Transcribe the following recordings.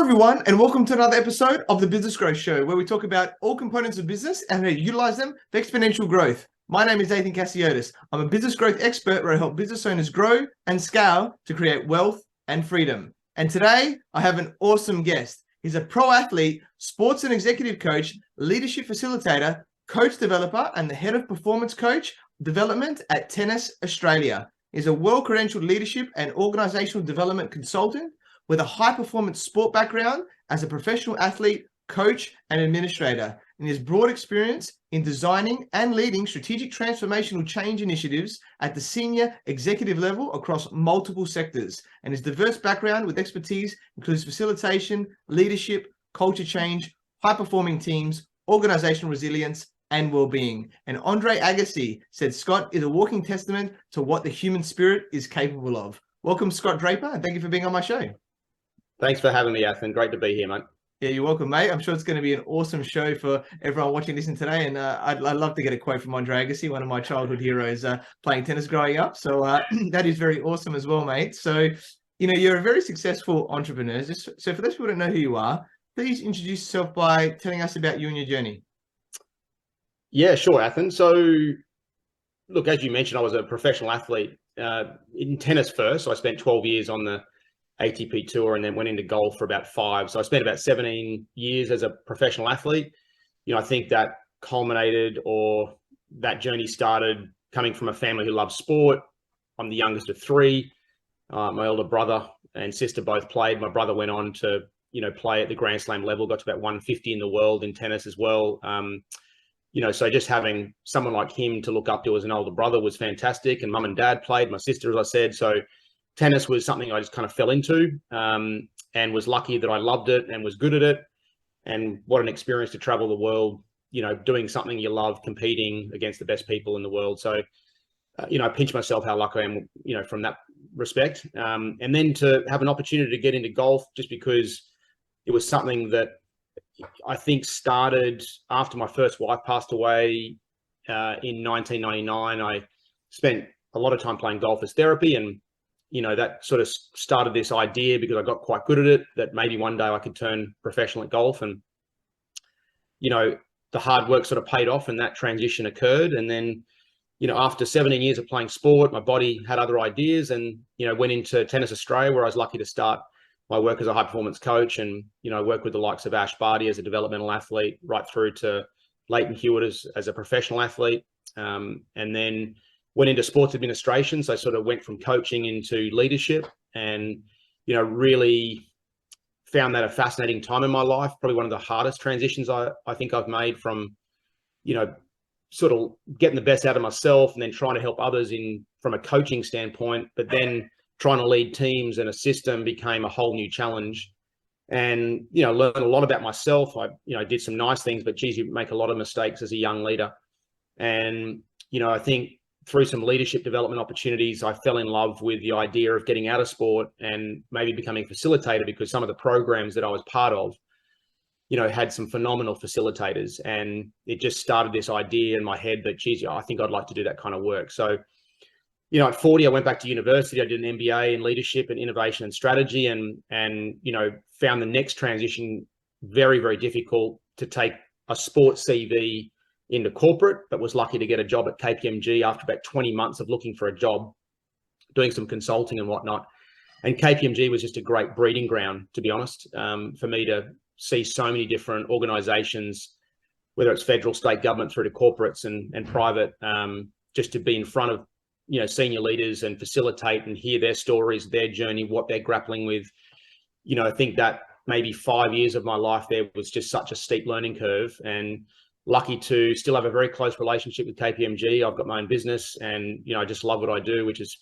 everyone, and welcome to another episode of the Business Growth Show, where we talk about all components of business and how to utilize them for exponential growth. My name is Nathan Cassiotis. I'm a business growth expert where I help business owners grow and scale to create wealth and freedom. And today, I have an awesome guest. He's a pro athlete, sports and executive coach, leadership facilitator, coach developer, and the head of performance coach development at Tennis Australia. He's a well-credentialed leadership and organizational development consultant with a high-performance sport background as a professional athlete, coach, and administrator, and his broad experience in designing and leading strategic transformational change initiatives at the senior executive level across multiple sectors. And his diverse background with expertise includes facilitation, leadership, culture change, high-performing teams, organizational resilience, and well-being. And Andre Agassi said Scott is a walking testament to what the human spirit is capable of. Welcome, Scott Draper, and thank you for being on my show. Thanks for having me, Nathan. Great to be here, mate. Yeah, you're welcome, mate. I'm sure it's going to be an awesome show for everyone watching this today. And I'd love to get a quote from Andre Agassi, one of my childhood heroes playing tennis growing up. So that is very awesome as well, mate. So, you're a very successful entrepreneur. So for those people who don't know who you are, please introduce yourself by telling us about you and your journey. Yeah, sure, Nathan. So, look, as you mentioned, I was a professional athlete in tennis first. So I spent 12 years on the ATP tour and then went into golf for about 5. So I spent about 17 years as a professional athlete. I think that culminated, or that journey started coming from a family who loves sport. I'm the youngest of 3. My older brother and sister both played. My brother went on to, play at the Grand Slam level, got to about 150 in the world in tennis as well. So just having someone like him to look up to as an older brother was fantastic. And mum and dad played, my sister, as I said. So tennis was something I just kind of fell into and was lucky that I loved it and was good at it. And what an experience to travel the world, doing something you love, competing against the best people in the world. So, I pinch myself how lucky I am, from that respect. And then to have an opportunity to get into golf just because it was something that I think started after my first wife passed away in 1999. I spent a lot of time playing golf as therapy, and that sort of started this idea because I got quite good at it, that maybe one day I could turn professional at golf. And, the hard work sort of paid off and that transition occurred. And then, after 17 years of playing sport, my body had other ideas and, went into Tennis Australia, where I was lucky to start my work as a high performance coach and, work with the likes of Ash Barty as a developmental athlete, right through to Leighton Hewitt as a professional athlete. And then went into sports administration. So I sort of went from coaching into leadership and, really found that a fascinating time in my life. Probably one of the hardest transitions I think I've made from, sort of getting the best out of myself and then trying to help others from a coaching standpoint, but then trying to lead teams and a system became a whole new challenge. And, learned a lot about myself. I did some nice things, but geez, you make a lot of mistakes as a young leader. And, I think through some leadership development opportunities, I fell in love with the idea of getting out of sport and maybe becoming a facilitator, because some of the programs that I was part of, had some phenomenal facilitators. And it just started this idea in my head that, geez, I think I'd like to do that kind of work. So, at 40, I went back to university. I did an MBA in leadership and innovation and strategy, and found the next transition very, very difficult to take a sports CV into corporate, but was lucky to get a job at KPMG after about 20 months of looking for a job, doing some consulting and whatnot. And KPMG was just a great breeding ground, to be honest, for me to see so many different organizations, whether it's federal, state government, through to corporates and private, just to be in front of senior leaders and facilitate and hear their stories, their journey, what they're grappling with. I think that maybe 5 years of my life there was just such a steep learning curve, and lucky to still have a very close relationship with KPMG. I've got my own business and, I just love what I do, which is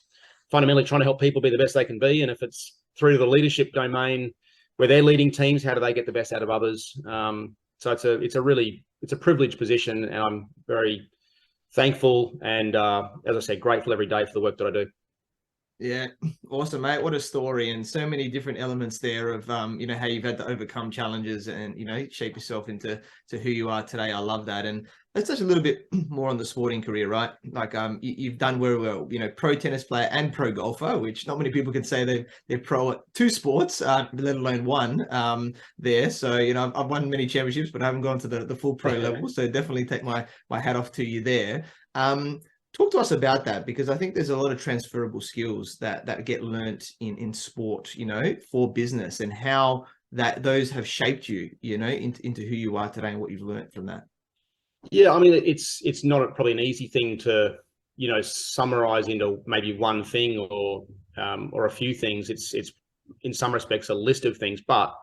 fundamentally trying to help people be the best they can be. And if it's through to the leadership domain where they're leading teams, how do they get the best out of others? So it's a privileged position, and I'm very thankful and, as I said, grateful every day for the work that I do. Yeah, awesome, mate. What a story, and so many different elements there of, how you've had to overcome challenges and, shape yourself into who you are today. I love that. And let's touch a little bit more on the sporting career, right? Like you've done very well, you know, pro tennis player and pro golfer, which not many people can say they're pro at two sports, let alone one there. So, you know, I've won many championships, but I haven't gone to the full pro level. So definitely take my hat off to you there. Talk to us about that, because I think there's a lot of transferable skills that get learnt in sport, you know, for business, and how those have shaped you, you know, into who you are today and what you've learnt from that. Yeah, I mean, it's not probably an easy thing to, you know, summarize into maybe one thing or a few things. It's in some respects a list of things, but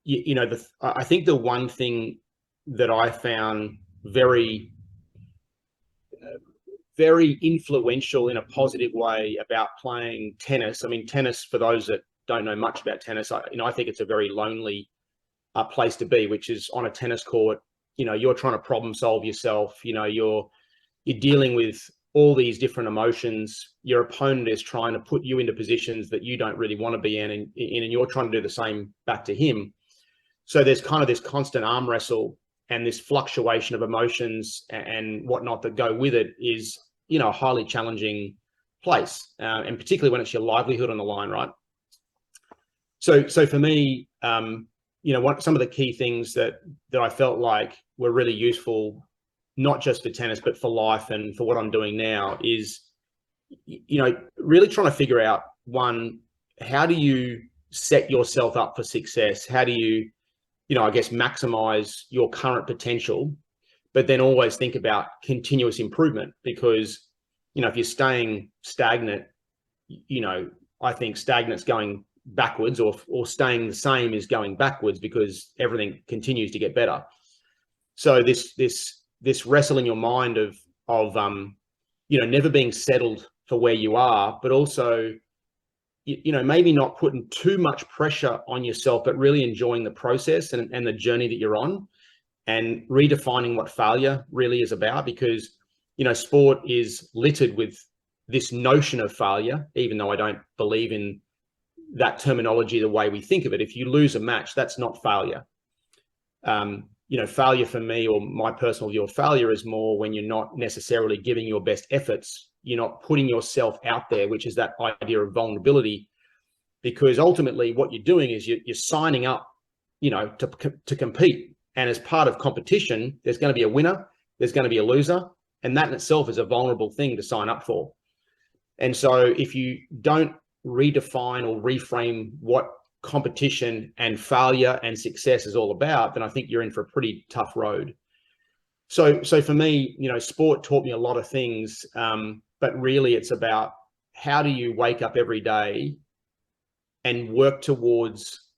you know, I think the one thing that I found very influential in a positive way about playing tennis. I mean, tennis, for those that don't know much about tennis, I think it's a very lonely place to be, which is on a tennis court. You know, you're trying to problem solve yourself. You know, you're dealing with all these different emotions. Your opponent is trying to put you into positions that you don't really want to be in, and you're trying to do the same back to him. So there's kind of this constant arm wrestle, and this fluctuation of emotions and whatnot that go with it is, you know, a highly challenging place, and particularly when it's your livelihood on the line, right? So for me, you know, some of the key things that I felt like were really useful, not just for tennis, but for life and for what I'm doing now, is, you know, really trying to figure out, one, how do you set yourself up for success? How do you, you know, I guess, maximize your current potential, but then always think about continuous improvement? Because, you know, if you're staying stagnant, you know, I think stagnant's going backwards, or staying the same is going backwards, because everything continues to get better. So this wrestle in your mind of you know, never being settled for where you are, but also, you know, maybe not putting too much pressure on yourself, but really enjoying the process and the journey that you're on, and redefining what failure really is about. Because, you know, sport is littered with this notion of failure, even though I don't believe in that terminology the way we think of it. If you lose a match, that's not failure. You know, failure for me, or my personal view of failure, is more when you're not necessarily giving your best efforts. You're not putting yourself out there, which is that idea of vulnerability. Because ultimately what you're doing is you're signing up, you know, to compete. And as part of competition, there's going to be a winner, there's going to be a loser. And that in itself is a vulnerable thing to sign up for. And so if you don't redefine or reframe what competition and failure and success is all about, then I think you're in for a pretty tough road. So for me, you know, sport taught me a lot of things, but really it's about, how do you wake up every day and work towards,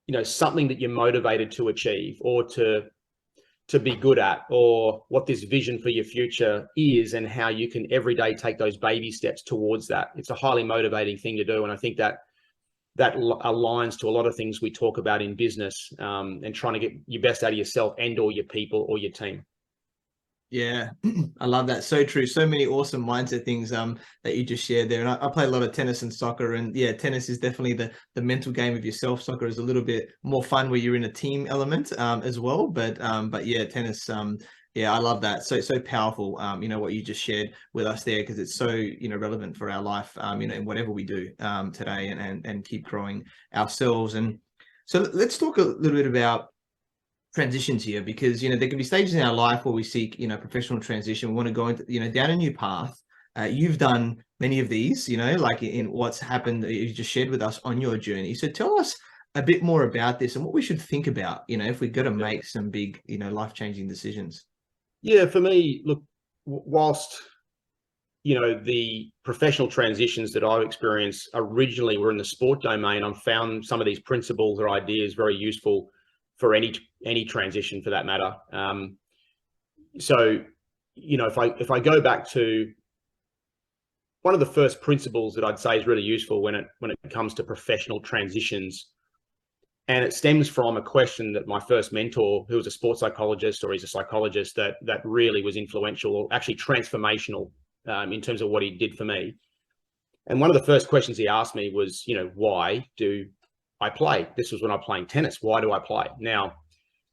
you know, something that you're motivated to achieve, or to be good at, or what this vision for your future is, and how you can every day take those baby steps towards that. It's a highly motivating thing to do. And I think that aligns to a lot of things we talk about in business, and trying to get your best out of yourself and or your people or your team. Yeah, I love that. So true. So many awesome mindset things that you just shared there. And I play a lot of tennis and soccer, and yeah, tennis is definitely the mental game of yourself. Soccer is a little bit more fun, where you're in a team element as well. But yeah, tennis, yeah, I love that. So powerful. You know, what you just shared with us there, because it's so, you know, relevant for our life, you know, in whatever we do today, and keep growing ourselves. And so let's talk a little bit about transitions here, because, you know, there can be stages in our life where we seek, you know, professional transition. We want to go into, you know, down a new path. You've done many of these, you know, like in what's happened that you just shared with us on your journey. So tell us a bit more about this and what we should think about, you know, if we've got to make some big, you know, life-changing decisions. Yeah, for me, look, whilst, you know, the professional transitions that I've experienced originally were in the sport domain, I've found some of these principles or ideas very useful for any transition, for that matter. So, you know, if I go back to one of the first principles that I'd say is really useful when it comes to professional transitions, and it stems from a question that my first mentor, who was a sports psychologist, or he's a psychologist, that really was influential, or actually transformational, in terms of what he did for me. And one of the first questions he asked me was, you know, why do I play? This was when I was playing tennis. Why do I play? Now,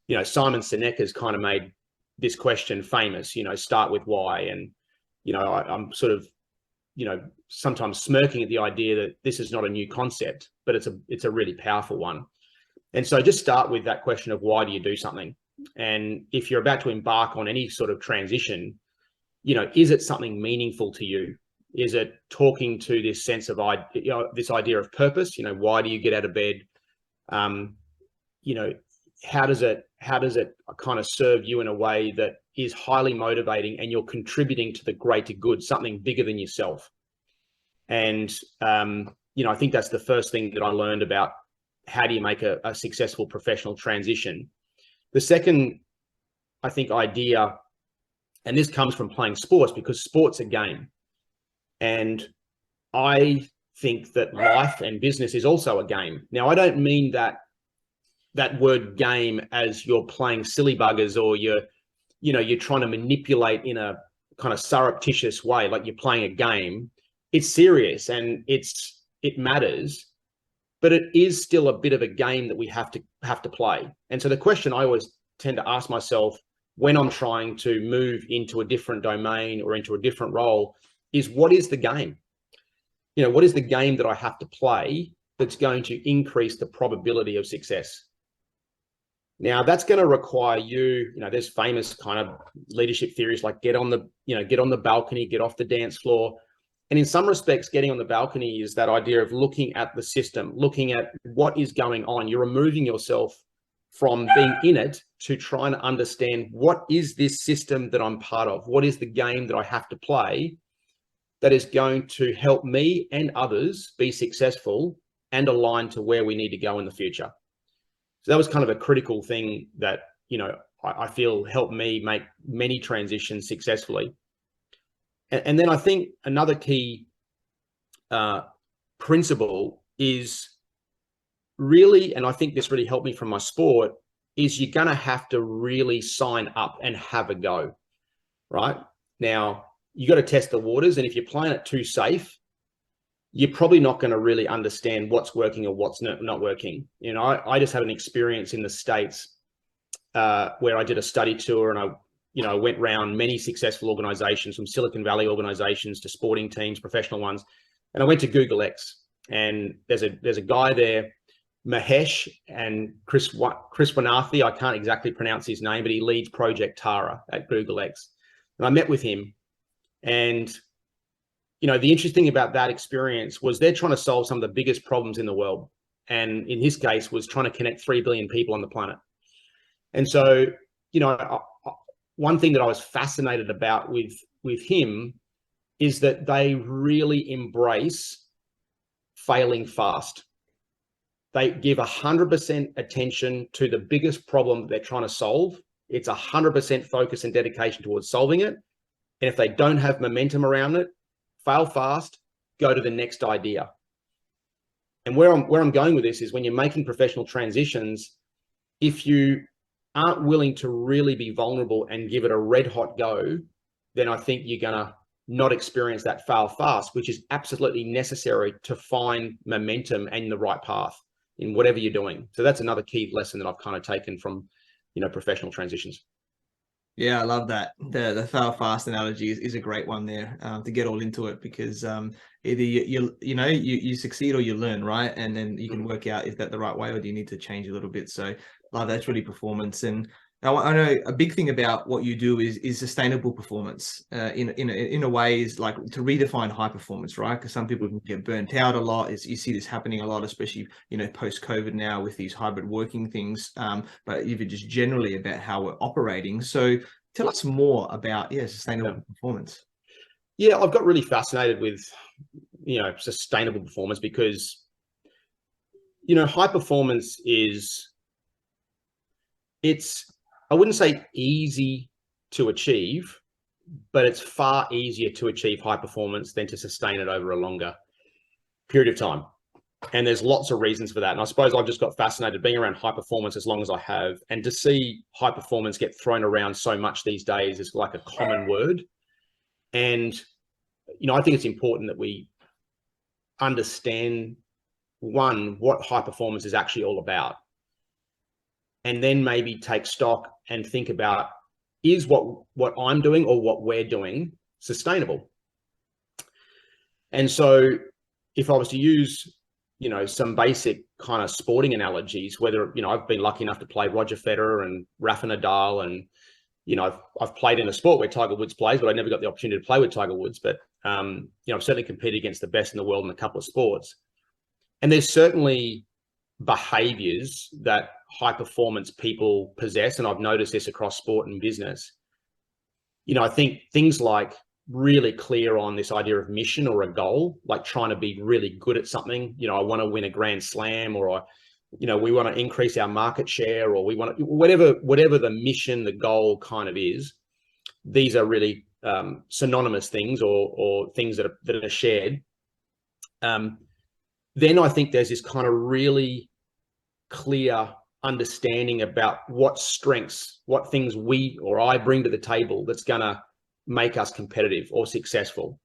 you know, Simon Sinek has kind of made this question famous, start with why. And, I'm sort of, sometimes smirking at the idea that this is not a new concept, but it's a really powerful one. And so just start with that question of why do you do something? And if you're about to embark on any sort of transition, is it something meaningful to you? Is it talking to this sense of, this idea of purpose? Why do you get out of bed? How does it kind of serve you in a way that is highly motivating and you're contributing to the greater good, something bigger than yourself? And, I think that's the first thing that I learned about how do you make a successful professional transition. The second, I think, idea, and this comes from playing sports, because sport's a game. And I think that life and business is also a game. Now, I don't mean that word game as you're playing silly buggers, or you're trying to manipulate in a kind of surreptitious way, like you're playing a game. It's serious and it matters, but it is still a bit of a game that we have to play. And so the question I always tend to ask myself when I'm trying to move into a different domain or into a different role is, what is the game? What is the game that I have to play that's going to increase the probability of success? Now, that's going to require there's famous kind of leadership theories like get on the balcony, get off the dance floor. And in some respects, getting on the balcony is that idea of looking at the system, looking at what is going on. You're removing yourself from being in it to trying to understand, what is this system that I'm part of? What is the game that I have to play that is going to help me and others be successful and aligned to where we need to go in the future? So that was kind of a critical thing that, I feel helped me make many transitions successfully. And then I think another key principle is really, and I think this really helped me from my sport, is you're going to have to really sign up and have a go, right? Now, you got to test the waters. And if you're playing it too safe, you're probably not going to really understand what's working or what's not working. I just had an experience in the States where I did a study tour, and I went around many successful organizations, from Silicon Valley organizations to sporting teams, professional ones. And I went to Google X, and there's a guy there, Mahesh and Chris Wanathi. I can't exactly pronounce his name, but he leads Project Tara at Google X. And I met with him, and the interesting thing about that experience was they're trying to solve some of the biggest problems in the world. And in his case was trying to connect 3 billion people on the planet. And so, one thing that I was fascinated about with him is that they really embrace failing fast. They give 100% attention to the biggest problem that they're trying to solve. It's 100% focus and dedication towards solving it. And if they don't have momentum around it, fail fast, go to the next idea. And where I'm going with this is, when you're making professional transitions, if you aren't willing to really be vulnerable and give it a red hot go, then I think you're going to not experience that fail fast, which is absolutely necessary to find momentum and the right path in whatever you're doing. So that's another key lesson that I've kind of taken from, professional transitions. Yeah, I love that. The fail fast analogy is a great one there, to get all into it, because either you succeed or you learn, right? And then you can work out, is that the right way, or do you need to change a little bit? So that's really performance. And I know a big thing about what you do is sustainable performance. In a way, is like to redefine high performance, right? Because some people can get burnt out a lot. You see this happening a lot, especially post COVID now with these hybrid working things. But even just generally about how we're operating. So tell us more about sustainable performance. Yeah, I've got really fascinated with sustainable performance, because high performance it's, I wouldn't say easy to achieve, but it's far easier to achieve high performance than to sustain it over a longer period of time. And there's lots of reasons for that. And I suppose I've just got fascinated being around high performance as long as I have, and to see high performance get thrown around so much these days is like a common word. And, I think it's important that we understand, one, what high performance is actually all about, and then maybe take stock and think about is what I'm doing or what we're doing sustainable? And so if I was to use, some basic kind of sporting analogies, whether, I've been lucky enough to play Roger Federer and Rafa Nadal, and, I've played in a sport where Tiger Woods plays, but I never got the opportunity to play with Tiger Woods. But, I've certainly competed against the best in the world in a couple of sports. And there's certainly behaviors that high performance people possess. And I've noticed this across sport and business. I think things like really clear on this idea of mission or a goal, like trying to be really good at something. I want to win a grand slam, or we want to increase our market share, or we want to, whatever the mission, the goal kind of is. These are really synonymous things, or things that are shared. Then I think there's this kind of really clear understanding about what strengths, what things we or I bring to the table that's going to make us competitive or successful.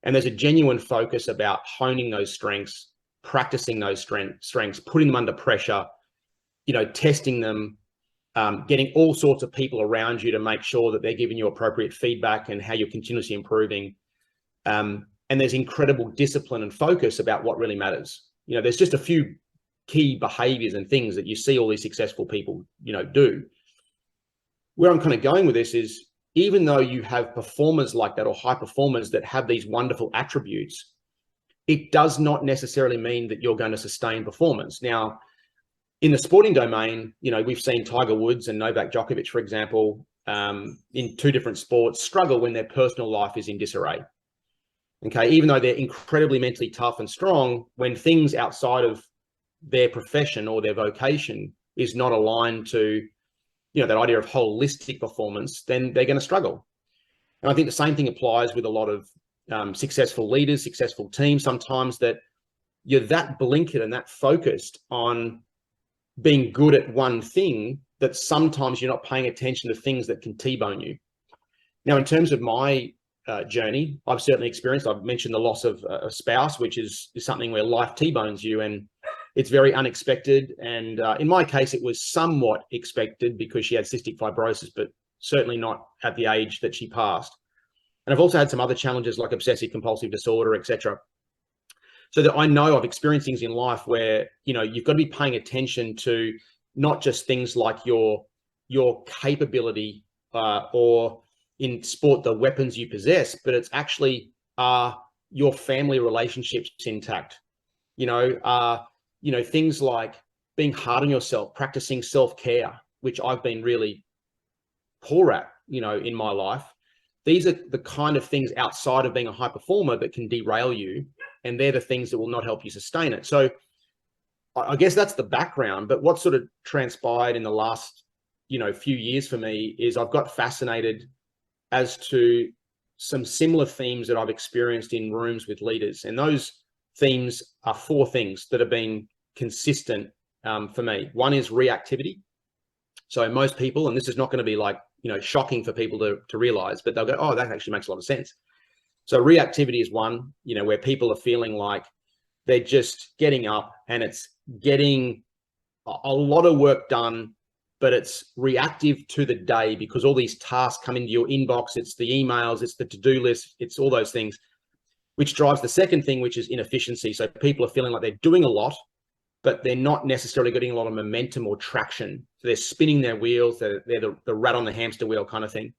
And there's a genuine focus about honing those strengths, practicing those strengths, putting them under pressure, testing them, getting all sorts of people around you to make sure that they're giving you appropriate feedback and how you're continuously improving. And there's incredible discipline and focus about what really matters. There's just a few key behaviors and things that you see all these successful people, do. Where I'm kind of going with this is, even though you have performers like that, or high performers that have these wonderful attributes, it does not necessarily mean that you're going to sustain performance. Now, in the sporting domain, we've seen Tiger Woods and Novak Djokovic, for example, in two different sports, struggle when their personal life is in disarray. Okay, even though they're incredibly mentally tough and strong, when things outside of their profession or their vocation is not aligned to, that idea of holistic performance, then they're going to struggle. And I think the same thing applies with a lot of successful leaders, successful teams, sometimes, that you're that blinkered and that focused on being good at one thing that sometimes you're not paying attention to things that can T-bone you. Now, in terms of my journey, I've certainly experienced, I've mentioned the loss of a spouse, which is something where life T-bones you, and it's very unexpected. And in my case, it was somewhat expected because she had cystic fibrosis, but certainly not at the age that she passed. And I've also had some other challenges like obsessive compulsive disorder, etc. So that I know I've experienced things in life where, you've got to be paying attention to not just things like your capability or in sport, the weapons you possess, but it's actually your family relationships intact. Things like being hard on yourself, practicing self-care, which I've been really poor at, in my life. These are the kind of things outside of being a high performer that can derail you. And they're the things that will not help you sustain it. So I guess that's the background. But what sort of transpired in the last, few years for me is I've got fascinated as to some similar themes that I've experienced in rooms with leaders. And those themes are four things that have been consistent for me. One is reactivity. So most people, and this is not going to be like, shocking for people to realize, but they'll go, oh, that actually makes a lot of sense. So reactivity is one, where people are feeling like they're just getting up and it's getting a lot of work done, but it's reactive to the day because all these tasks come into your inbox. It's the emails, it's the to-do list, it's all those things, which drives the second thing, which is inefficiency. So people are feeling like they're doing a lot, but they're not necessarily getting a lot of momentum or traction. So they're spinning their wheels, they're the rat on the hamster wheel kind of thing.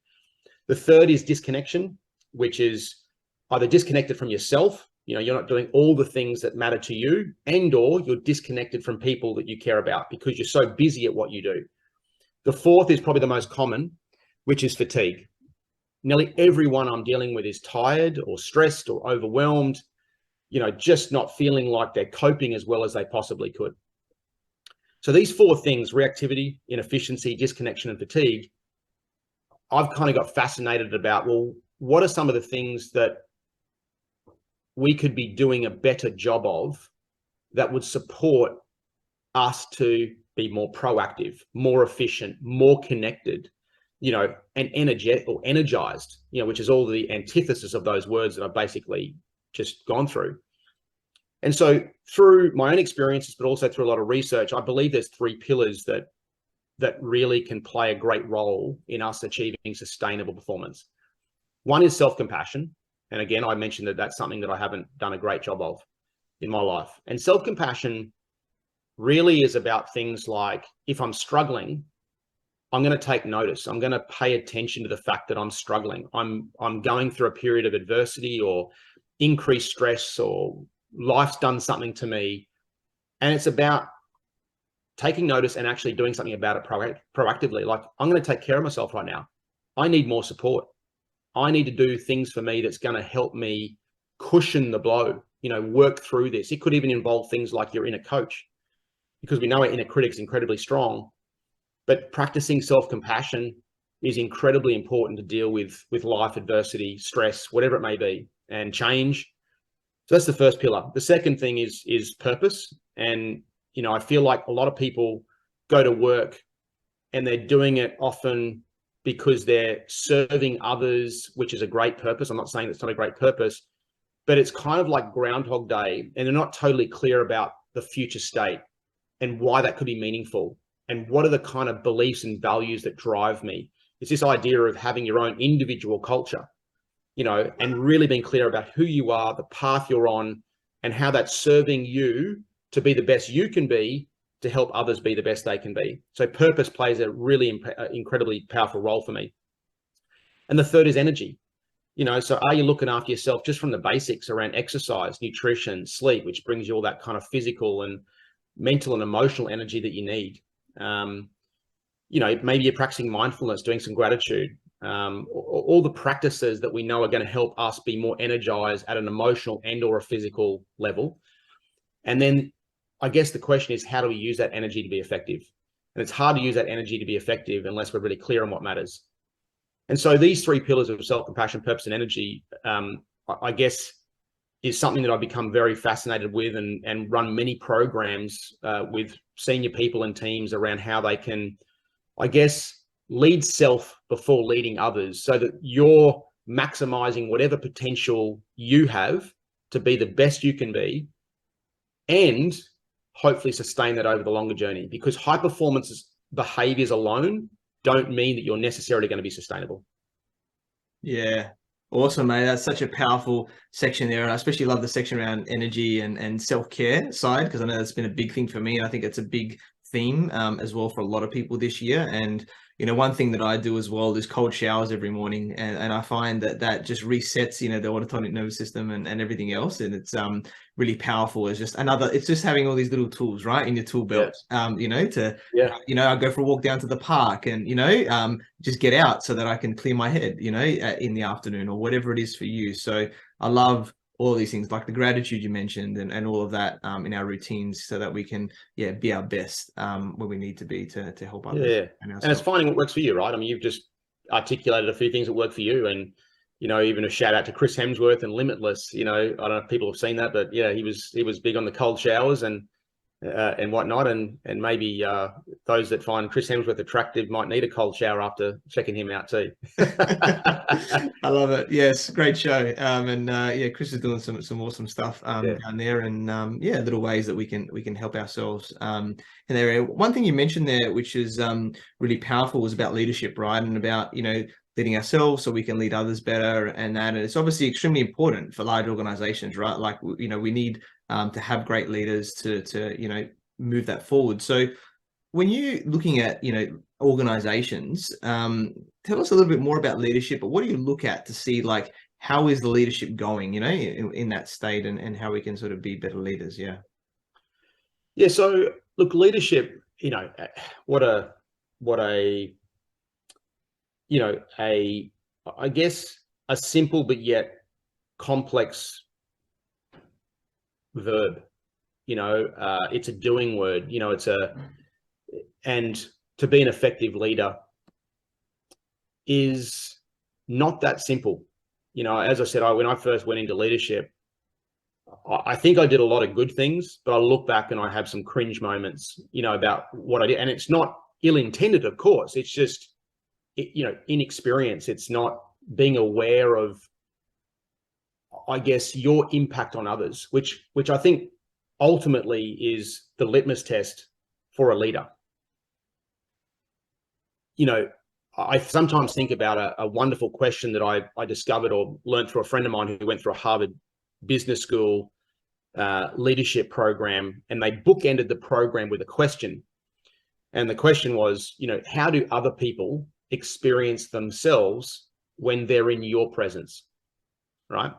The third is disconnection, which is either disconnected from yourself, you're not doing all the things that matter to you, and or you're disconnected from people that you care about because you're so busy at what you do. The fourth is probably the most common, which is fatigue. Nearly everyone I'm dealing with is tired or stressed or overwhelmed, just not feeling like they're coping as well as they possibly could. So these four things, reactivity, inefficiency, disconnection, and fatigue, I've kind of got fascinated about, well, what are some of the things that we could be doing a better job of that would support us to be more proactive, more efficient, more connected, and energetic or energized, which is all the antithesis of those words that I've basically just gone through. And so through my own experiences, but also through a lot of research, I believe there's three pillars that that really can play a great role in us achieving sustainable performance. One is self-compassion. And again, I mentioned that that's something that I haven't done a great job of in my life. And self-compassion really is about things like, if I'm struggling, I'm going to take notice. I'm going to pay attention to the fact that I'm struggling. I'm going through a period of adversity or increased stress, or life's done something to me. And it's about taking notice and actually doing something about it proactively. Like, I'm going to take care of myself right now. I need more support. I need to do things for me that's going to help me cushion the blow, work through this. It could even involve things like your inner coach, because we know our inner critic's incredibly strong. But practicing self-compassion is incredibly important to deal with life adversity, stress, whatever it may be, and change. So that's the first pillar. The second thing is purpose. And, I feel like a lot of people go to work and they're doing it often because they're serving others, which is a great purpose. I'm not saying it's not a great purpose, but it's kind of like Groundhog Day, and they're not totally clear about the future state and why that could be meaningful. And what are the kind of beliefs and values that drive me? It's this idea of having your own individual culture, and really being clear about who you are, the path you're on, and how that's serving you to be the best you can be, to help others be the best they can be. So purpose plays a really incredibly powerful role for me. And the third is energy. So are you looking after yourself just from the basics around exercise, nutrition, sleep, which brings you all that kind of physical and mental and emotional energy that you need? Maybe you're practicing mindfulness, doing some gratitude, all the practices that we know are going to help us be more energized at an emotional and or a physical level. And then I guess the question is, how do we use that energy to be effective? And it's hard to use that energy to be effective unless we're really clear on what matters. And so these three pillars of self-compassion, purpose, and energy, I guess, is something that I've become very fascinated with, and run many programs with senior people and teams around how they can, I guess, lead self before leading others, so that you're maximizing whatever potential you have to be the best you can be, and hopefully sustain that over the longer journey, because high performance behaviors alone don't mean that you're necessarily going to be sustainable. Yeah. Awesome, mate. That's such a powerful section there. And I especially love the section around energy and self-care side, because I know that's been a big thing for me. And I think it's a big theme as well for a lot of people this year. And, one thing that I do as well is cold showers every morning. And I find that just resets, the autonomic nervous system and everything else. And it's really powerful. It's just having all these little tools, right, in your tool belt, I go for a walk down to the park and, just get out so that I can clear my head, in the afternoon or whatever it is for you. So I love all these things, like the gratitude you mentioned, and all of that in our routines, so that we can be our best where we need to be to help others. And it's finding what works for you, right? I mean, you've just articulated a few things that work for you, and even a shout out to Chris Hemsworth and Limitless. I don't know if people have seen that, but he was big on the cold showers and whatnot, and maybe those that find Chris Hemsworth attractive might need a cold shower after checking him out too. I love it. Yes, great show. Chris is doing some awesome stuff down there, and little ways that we can help ourselves in that area. One thing you mentioned there, which is really powerful, was about leadership, right? And about leading ourselves so we can lead others better, and it's obviously extremely important for large organizations, right? Like we need to have great leaders to move that forward. So when you're looking at organizations, tell us a little bit more about leadership. But what do you look at to see, like, how is the leadership going in that state, and how we can sort of be better leaders? So look, leadership, I guess a simple but yet complex verb. It's a doing word. And to be an effective leader is not that simple. As I said, when I first went into leadership, I think I did a lot of good things, but I look back and I have some cringe moments, about what I did. And it's not ill-intended, of course. It's just, inexperience. It's not being aware of, I guess, your impact on others, which I think ultimately is the litmus test for a leader. you know, I sometimes think about a wonderful question that I discovered or learned through a friend of mine who went through a Harvard Business School leadership program, and they bookended the program with a question. And the question was, you know, how do other people experience themselves when they're in your presence, right?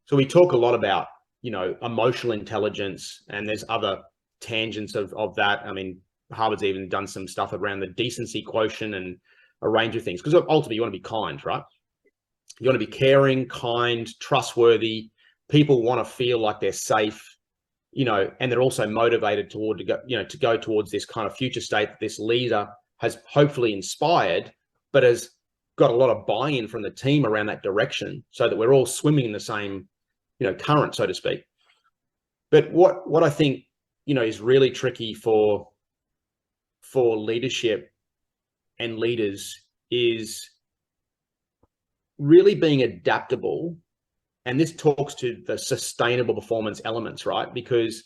So we talk a lot about, you know, emotional intelligence, and there's other tangents of that. I mean, Harvard's even done some stuff around the decency quotient and a range of things, because ultimately you want to be kind, right? You want to be caring, kind, trustworthy. People want to feel like they're safe, you know, and they're also motivated to go towards this kind of future state that this leader has hopefully inspired, but has got a lot of buy-in from the team around that direction, so that we're all swimming in the same, you know, current, so to speak. But what I think, you know, is really tricky for leadership and leaders is really being adaptable. And this talks to the sustainable performance elements, right? Because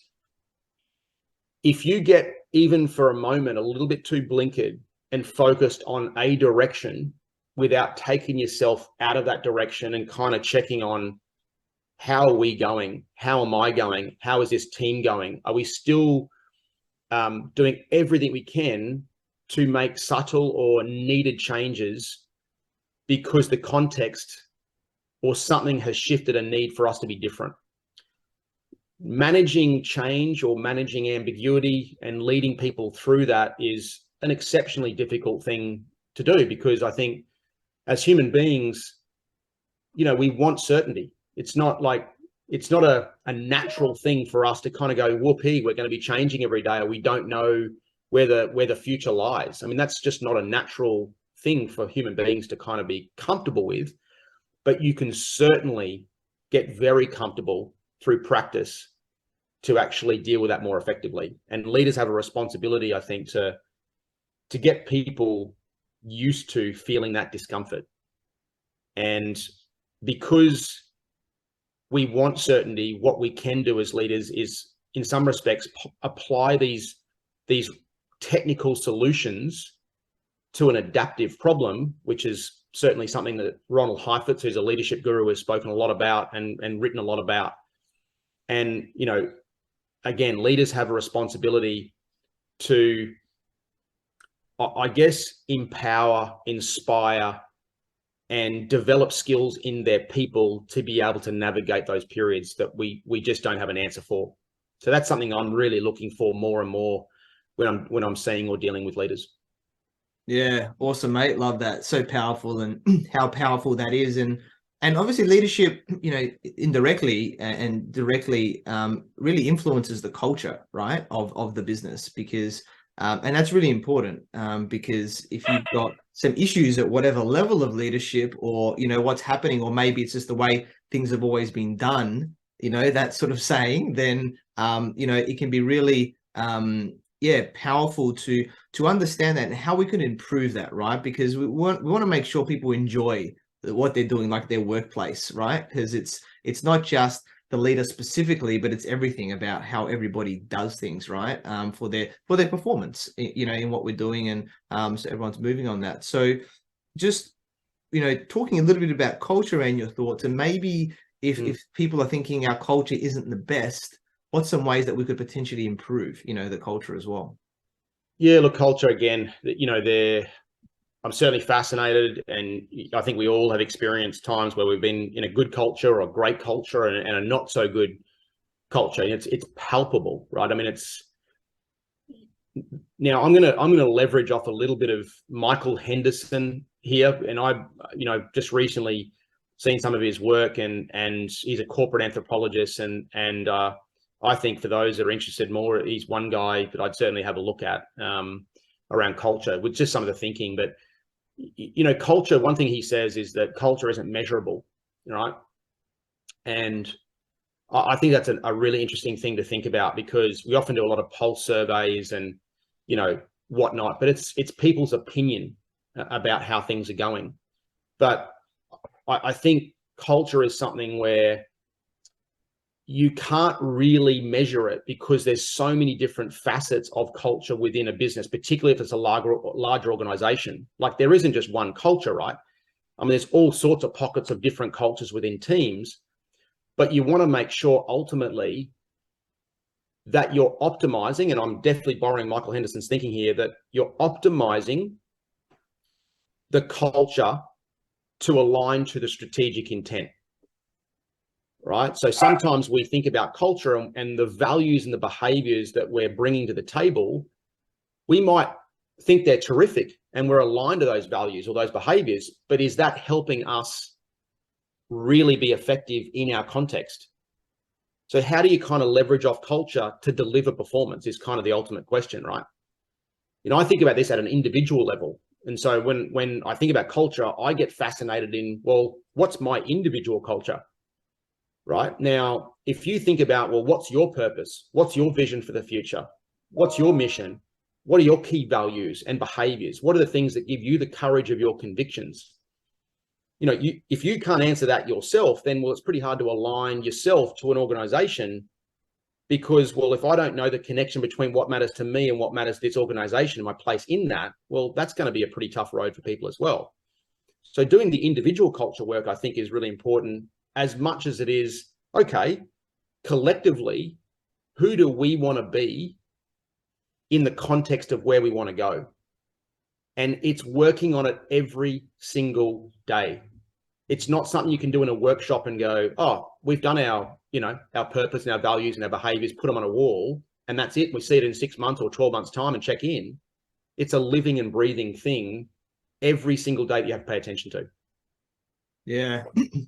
if you get, even for a moment, a little bit too blinkered and focused on a direction without taking yourself out of that direction and kind of checking on, how are we going? How am I going? How is this team going? Are we still doing everything we can to make subtle or needed changes because the context or something has shifted a need for us to be different? Managing change or managing ambiguity and leading people through that is an exceptionally difficult thing to do, because I think as human beings, you know, we want certainty. It's not a natural thing for us to kind of go, whoopee, we're going to be changing every day, or we don't know where the future lies. I mean, that's just not a natural thing for human beings to kind of be comfortable with. But you can certainly get very comfortable through practice to actually deal with that more effectively. And leaders have a responsibility, I think, to get people used to feeling that discomfort. And because we want certainty, what we can do as leaders is, in some respects, apply these technical solutions to an adaptive problem, which is certainly something that Ronald Heifetz, who's a leadership guru, has spoken a lot about and written a lot about. And, you know, again, leaders have a responsibility to, I guess, empower, inspire, and develop skills in their people to be able to navigate those periods that we just don't have an answer for. So that's something I'm really looking for more and more when I'm seeing or dealing with leaders. Yeah, awesome, mate. Love that. So powerful, and how powerful that is. And obviously leadership, you know, indirectly and directly really influences the culture, right, of the business, because and that's really important, because if you've got some issues at whatever level of leadership, or, you know, what's happening, or maybe it's just the way things have always been done, you know, that sort of saying, then, you know, it can be really, powerful to understand that and how we can improve that, right? Because we want to make sure people enjoy what they're doing, like their workplace, right? Because it's not just the leader specifically, but it's everything about how everybody does things, right? For their performance, you know, in what we're doing, and so everyone's moving on that. So just, you know, talking a little bit about culture and your thoughts, and maybe if people are thinking our culture isn't the best, what's some ways that we could potentially improve, you know, the culture as well? Yeah, look, culture, again, you know, I'm certainly fascinated, and I think we all have experienced times where we've been in a good culture or a great culture and a not so good culture. It's palpable, right? I mean, now I'm gonna leverage off a little bit of Michael Henderson here, and you know, just recently seen some of his work, and he's a corporate anthropologist, and I think for those that are interested more, he's one guy that I'd certainly have a look at around culture, with just some of the thinking. But, you know, culture, one thing he says is that culture isn't measurable, right? And I think that's a really interesting thing to think about, because we often do a lot of pulse surveys and, you know, whatnot, but it's people's opinion about how things are going. But I think culture is something where you can't really measure it because there's so many different facets of culture within a business, particularly if it's a larger organization. Like there isn't just one culture, right? I mean, there's all sorts of pockets of different cultures within teams, but you want to make sure ultimately that you're optimizing, and I'm definitely borrowing Michael Henderson's thinking here, that you're optimizing the culture to align to the strategic intent. Right. So sometimes we think about culture and the values and the behaviors that we're bringing to the table. We might think they're terrific and we're aligned to those values or those behaviors, but is that helping us really be effective in our context? So how do you kind of leverage off culture to deliver performance is kind of the ultimate question, right? You know, I think about this at an individual level. And so when I think about culture, I get fascinated in, well, what's my individual culture? Right now, if you think about, well, what's your purpose? What's your vision for the future? What's your mission? What are your key values and behaviors? What are the things that give you the courage of your convictions? You know, if you can't answer that yourself, then, well, it's pretty hard to align yourself to an organization because, well, if I don't know the connection between what matters to me and what matters to this organization and my place in that, well, that's going to be a pretty tough road for people as well. So doing the individual culture work, I think, is really important, as much as it is, okay, collectively, who do we want to be in the context of where we want to go? And it's working on it every single day. It's not something you can do in a workshop and go, oh, we've done our, you know, our purpose and our values and our behaviors, put them on a wall, and that's it. We see it in 6 months or 12 months time and check in. It's a living and breathing thing every single day that you have to pay attention to. Yeah,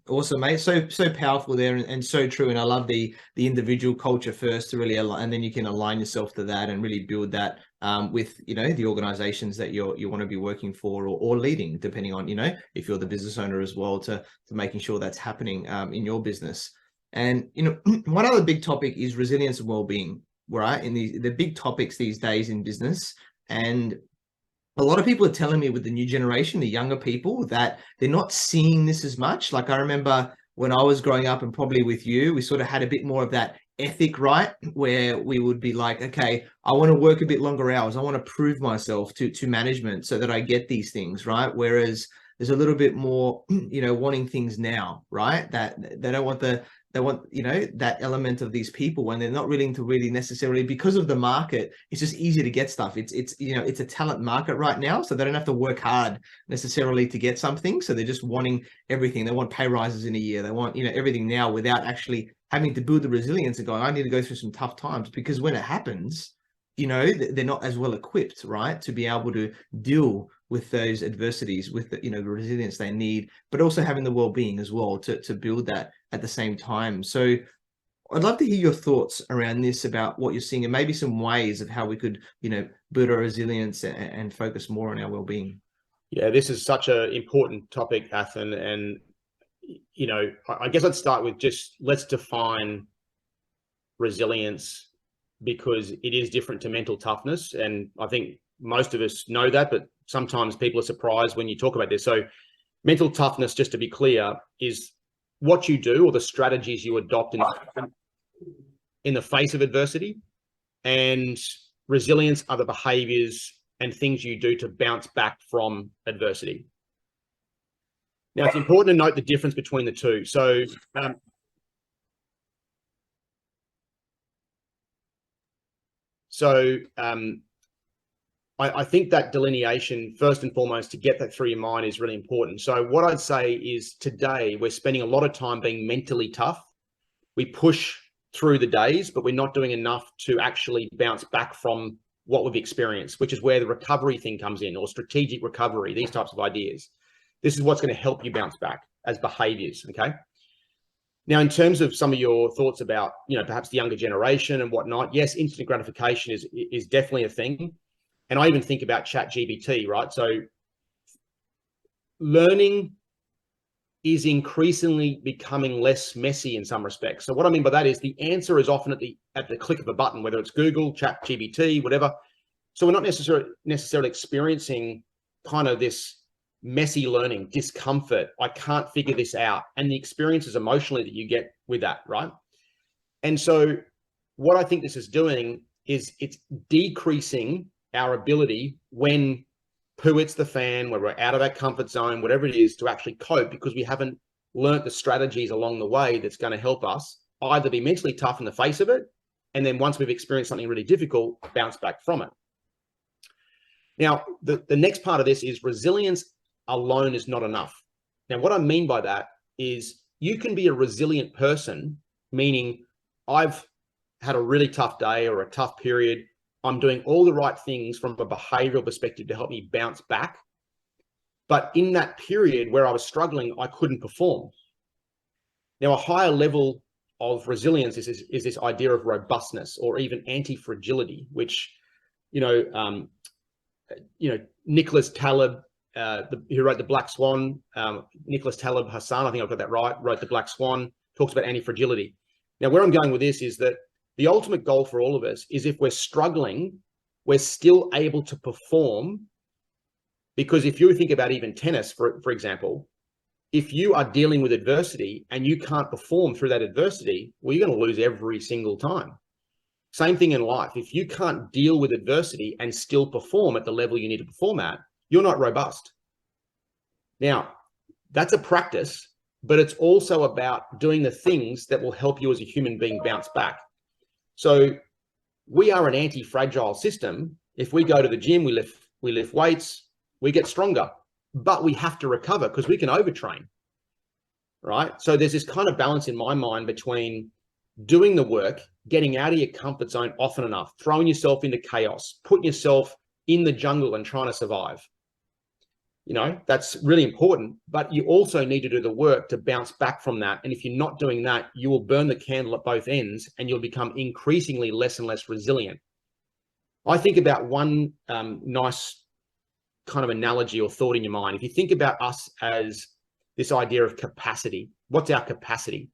awesome, mate. So powerful there, and so true. And I love the individual culture first to really align, and then you can align yourself to that and really build that with, you know, the organizations that you want to be working for or leading, depending on, you know, if you're the business owner as well, to making sure that's happening in your business. And, you know, one other big topic is resilience and well-being, right? In the big topics these days in business. And a lot of people are telling me with the new generation, the younger people, that they're not seeing this as much. Like I remember when I was growing up, and probably with you, we sort of had a bit more of that ethic, right? Where we would be like, okay, I want to work a bit longer hours. I want to prove myself to management so that I get these things, right? Whereas there's a little bit more, you know, wanting things now, right? That they don't want they want, you know, that element of these people when they're not willing to really necessarily, because of the market, it's just easy to get stuff. It's, you know, it's a talent market right now. So they don't have to work hard necessarily to get something. So they're just wanting everything. They want pay rises in a year. They want, you know, everything now without actually having to build the resilience and going, I need to go through some tough times, because when it happens, you know, they're not as well equipped, right, to be able to deal with those adversities, with the, you know, the resilience they need, but also having the well-being as well to build that at the same time. So I'd love to hear your thoughts around this, about what you're seeing, and maybe some ways of how we could, you know, build our resilience and focus more on our well-being. Yeah, this is such an important topic, Athen. And, you know, I guess I'd start with just, let's define resilience, because it is different to mental toughness. And I think most of us know that, but sometimes people are surprised when you talk about this. So mental toughness, just to be clear, is what you do or the strategies you adopt in the face of adversity. And resilience are the behaviors and things you do to bounce back from adversity. Now, it's important to note the difference between the two. So I think that delineation, first and foremost, to get that through your mind is really important. So what I'd say is, today we're spending a lot of time being mentally tough. We push through the days, but we're not doing enough to actually bounce back from what we've experienced, which is where the recovery thing comes in, or strategic recovery, these types of ideas. This is what's going to help you bounce back as behaviors, okay? Now, in terms of some of your thoughts about, you know, perhaps the younger generation and whatnot, yes, instant gratification is definitely a thing. And I even think about ChatGPT, right? So learning is increasingly becoming less messy in some respects. So what I mean by that is the answer is often at the click of a button, whether it's Google, ChatGPT, whatever. So we're not necessarily experiencing kind of this messy learning, discomfort. I can't figure this out. And the experiences emotionally that you get with that, right? And so what I think this is doing is it's decreasing our ability when poo hits the fan, when we're out of our comfort zone, whatever it is, to actually cope, because we haven't learnt the strategies along the way that's going to help us either be mentally tough in the face of it, and then once we've experienced something really difficult, bounce back from it. Now, the next part of this is resilience alone is not enough. Now, what I mean by that is you can be a resilient person, meaning I've had a really tough day or a tough period. I'm doing all the right things from a behavioral perspective to help me bounce back. But in that period where I was struggling, I couldn't perform. Now, a higher level of resilience is this idea of robustness, or even anti-fragility, which, Nicholas Taleb, who wrote The Black Swan, Nicholas Taleb Hassan, I think I've got that right, wrote The Black Swan, talks about anti-fragility. Now, where I'm going with this is that the ultimate goal for all of us is, if we're struggling, we're still able to perform. Because if you think about even tennis, for example, if you are dealing with adversity and you can't perform through that adversity, well, you're going to lose every single time. Same thing in life. If you can't deal with adversity and still perform at the level you need to perform at, you're not robust. Now, that's a practice, but it's also about doing the things that will help you as a human being bounce back. So we are an anti-fragile system. If we go to the gym, we lift weights, we get stronger, but we have to recover because we can overtrain, right? So there's this kind of balance in my mind between doing the work, getting out of your comfort zone often enough, throwing yourself into chaos, putting yourself in the jungle and trying to survive. That's really important, but you also need to do the work to bounce back from that. And if you're not doing that, you will burn the candle at both ends and you'll become increasingly less and less resilient. I think about one nice kind of analogy or thought in your mind. If you think about us as this idea of capacity, what's our capacity?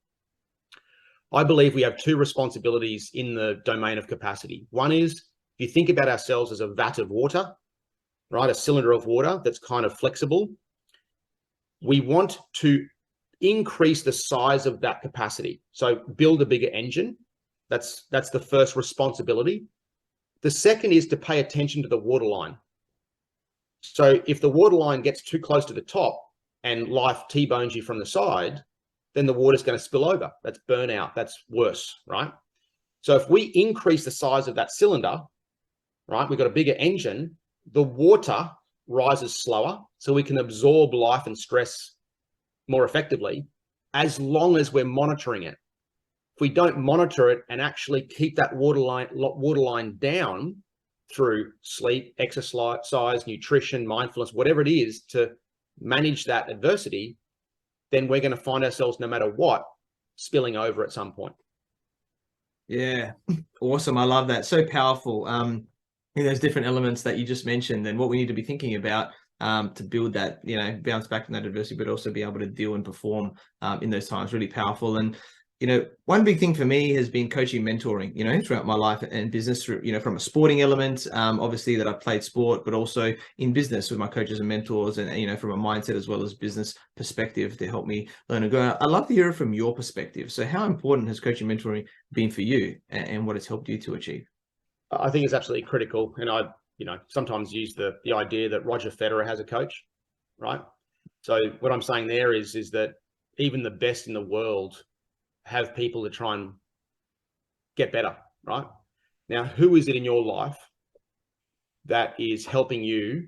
I believe we have two responsibilities in the domain of capacity. One is, if you think about ourselves as a vat of water, right, a cylinder of water that's kind of flexible, we want to increase the size of that capacity. So build a bigger engine. That's the first responsibility. The second is to pay attention to the waterline. So if the waterline gets too close to the top and life T-bones you from the side, then the water's going to spill over. That's burnout. That's worse, right? So if we increase the size of that cylinder, right, we've got a bigger engine, the water rises slower, so we can absorb life and stress more effectively, as long as we're monitoring it. If we don't monitor it and actually keep that waterline down through sleep, exercise, nutrition, mindfulness, whatever it is, to manage that adversity, then we're going to find ourselves, no matter what, spilling over at some point. Yeah, awesome. I love that. So powerful. Those different elements that you just mentioned, and what we need to be thinking about to build that, bounce back from that adversity, but also be able to deal and perform in those times. Really powerful. And one big thing for me has been coaching, mentoring, throughout my life and business, through, from a sporting element, obviously that I played sport, but also in business with my coaches and mentors, and, from a mindset as well as business perspective to help me learn and grow. I'd love to hear it from your perspective. So how important has coaching, mentoring been for you, and what it's helped you to achieve? I think it's absolutely critical. And I, sometimes use the idea that Roger Federer has a coach, right? So what I'm saying there is that even the best in the world have people to try and get better, right? Now, who is it in your life that is helping you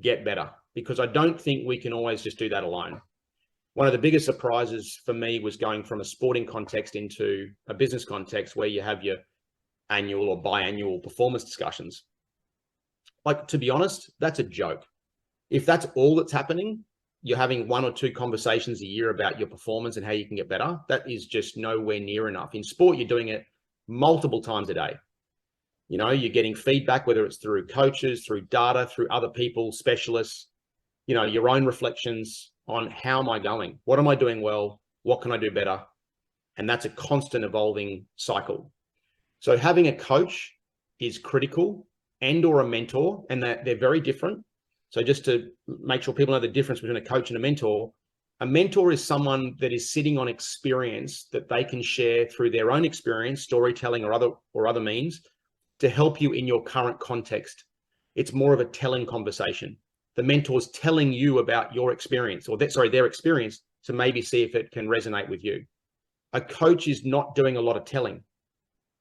get better? Because I don't think we can always just do that alone. One of the biggest surprises for me was going from a sporting context into a business context where you have your annual or biannual performance discussions. Like, to be honest, that's a joke. If that's all that's happening, you're having 1 or 2 conversations a year about your performance and how you can get better, that is just nowhere near enough. In sport, you're doing it multiple times a day. You're getting feedback, whether it's through coaches, through data, through other people, specialists, your own reflections on how am I going? What am I doing well? What can I do better? And that's a constant evolving cycle. So having a coach is critical, and or a mentor, and that they're very different. So just to make sure people know the difference between a coach and a mentor A mentor is someone that is sitting on experience that they can share through their own experience, storytelling or other means, to help you in your current context. It's more of a telling conversation. The mentor's telling you about your experience, or their experience, to maybe see if it can resonate with you. A coach is not doing a lot of telling.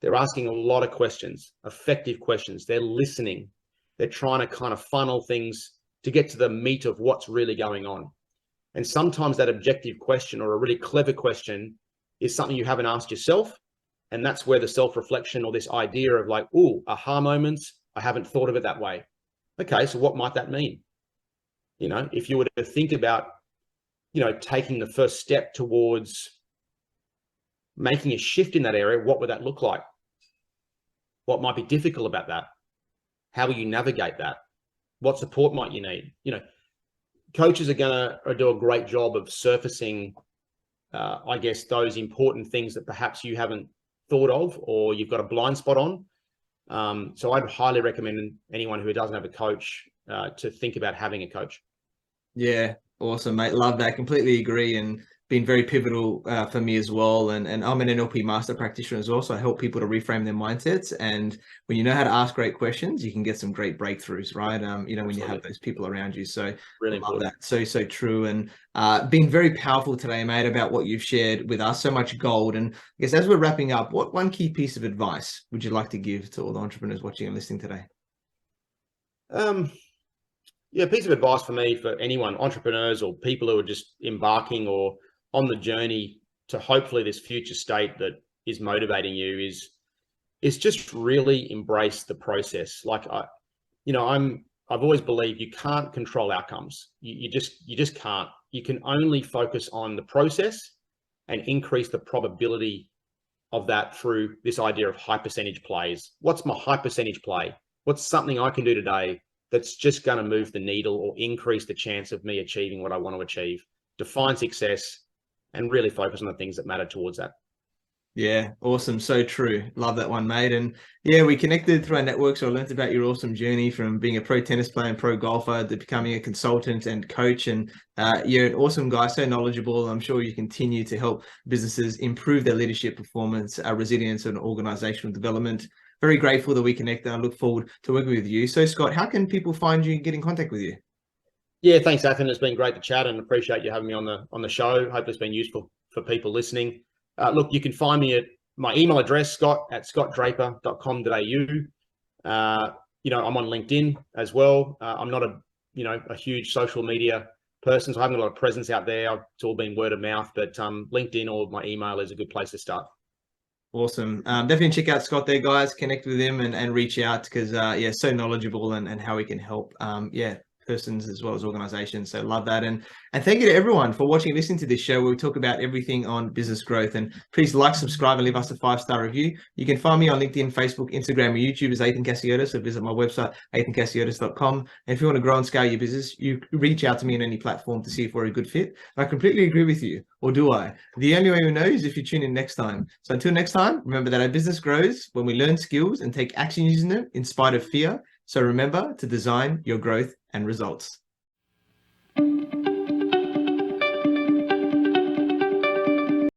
They're asking a lot of questions, effective questions. They're listening. They're trying to kind of funnel things to get to the meat of what's really going on. And sometimes that objective question or a really clever question is something you haven't asked yourself. And that's where the self-reflection or this idea of like, ooh, aha moments, I haven't thought of it that way. Okay, so what might that mean? You know, if you were to think about, you know, taking the first step towards making a shift in that area, what would that look like? What might be difficult about that? How will you navigate that? What support might you need? You know, coaches are going to do a great job of surfacing, I guess, those important things that perhaps you haven't thought of or you've got a blind spot on. So I'd highly recommend anyone who doesn't have a coach to think about having a coach. Yeah, awesome, mate. Love that. Completely agree, and been very pivotal for me as well. And I'm an NLP master practitioner as well, so I help people to reframe their mindsets. And when you know how to ask great questions, you can get some great breakthroughs, right? You know, when you have those people around you. So really love important. that. So true. And been very powerful today, mate, about what you've shared with us. So much gold. And I guess as we're wrapping up, what one key piece of advice would you like to give to all the entrepreneurs watching and listening today? Yeah, a piece of advice for me, for anyone, entrepreneurs or people who are just embarking or on the journey to hopefully this future state that is motivating you, is just really embrace the process. Like I've always believed you can't control outcomes. You just can't. You can only focus on the process and increase the probability of that through this idea of high percentage plays. What's my high percentage play? What's something I can do today that's just going to move the needle or increase the chance of me achieving what I want to achieve? Define success and really focus on the things that matter towards that. Yeah, awesome. So true. Love that one, mate. And yeah, we connected through our network. So I learned about your awesome journey from being a pro tennis player and pro golfer to becoming a consultant and coach. And you're an awesome guy, so knowledgeable. I'm sure you continue to help businesses improve their leadership performance, resilience, and organizational development. Very grateful that we connected. I look forward to working with you. So Scott, how can people find you and get in contact with you? Yeah, thanks, Athan. It's been great to chat and appreciate you having me on the show. Hope it's been useful for people listening. Look, you can find me at my email address, scott@scottdraper.com.au. You know, I'm on LinkedIn as well. I'm not a huge social media person, so I haven't got a lot of presence out there. It's all been word of mouth, but LinkedIn or my email is a good place to start. Awesome. Definitely check out Scott there, guys. Connect with him and reach out because, yeah, so knowledgeable and how he can help, persons as well as organizations. So love that. And thank you to everyone for watching and listening to this show where we talk about everything on business growth. And please like, subscribe, and leave us a 5-star review. You can find me on LinkedIn, Facebook, Instagram, and YouTube as Ethan Cassiotis. So visit my website, ethancassiotis.com. And if you want to grow and scale your business, you reach out to me on any platform to see if we're a good fit. I completely agree with you. Or do I? The only way we know is if you tune in next time. So until next time, remember that our business grows when we learn skills and take action using them in spite of fear. So remember to design your growth and results.